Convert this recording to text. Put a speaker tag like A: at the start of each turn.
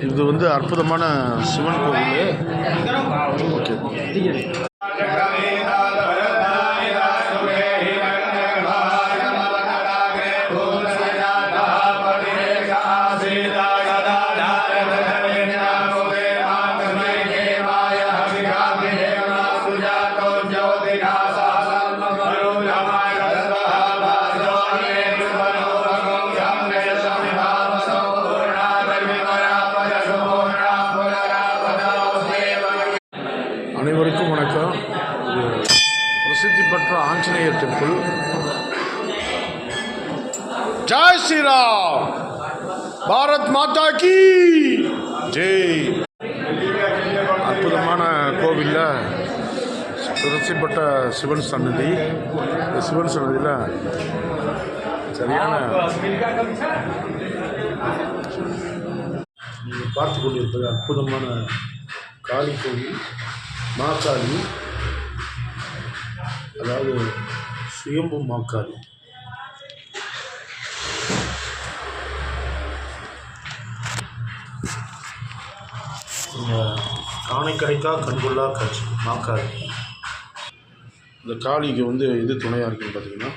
A: இது வந்து அற்புதமான சிவன் கோவில். ஓகே, அனைவருக்கும் வணக்கம். பிரசித்தி பெற்ற ஆஞ்சநேயர் டெம்பிள். ஜெய் ஸ்ரீராம், பாரத் மாதா கி ஜெய். அற்புதமான கோவிலில் பிரசித்தி பெற்ற சிவன் சன்னதி. இந்த சிவன் சன்னதியில் சரியான நீங்கள் பார்த்து கொண்டிருப்பது அற்புதமான காளி கோவில். மாக்காளி, அதாவது சுயம்பு மாக்காளி. காணை கிடைக்கா கண்கொள்ளா காட்சி மாக்காளி. இந்த காளிக்கு வந்து இது துணையாக இருக்குன்னு பார்த்தீங்கன்னா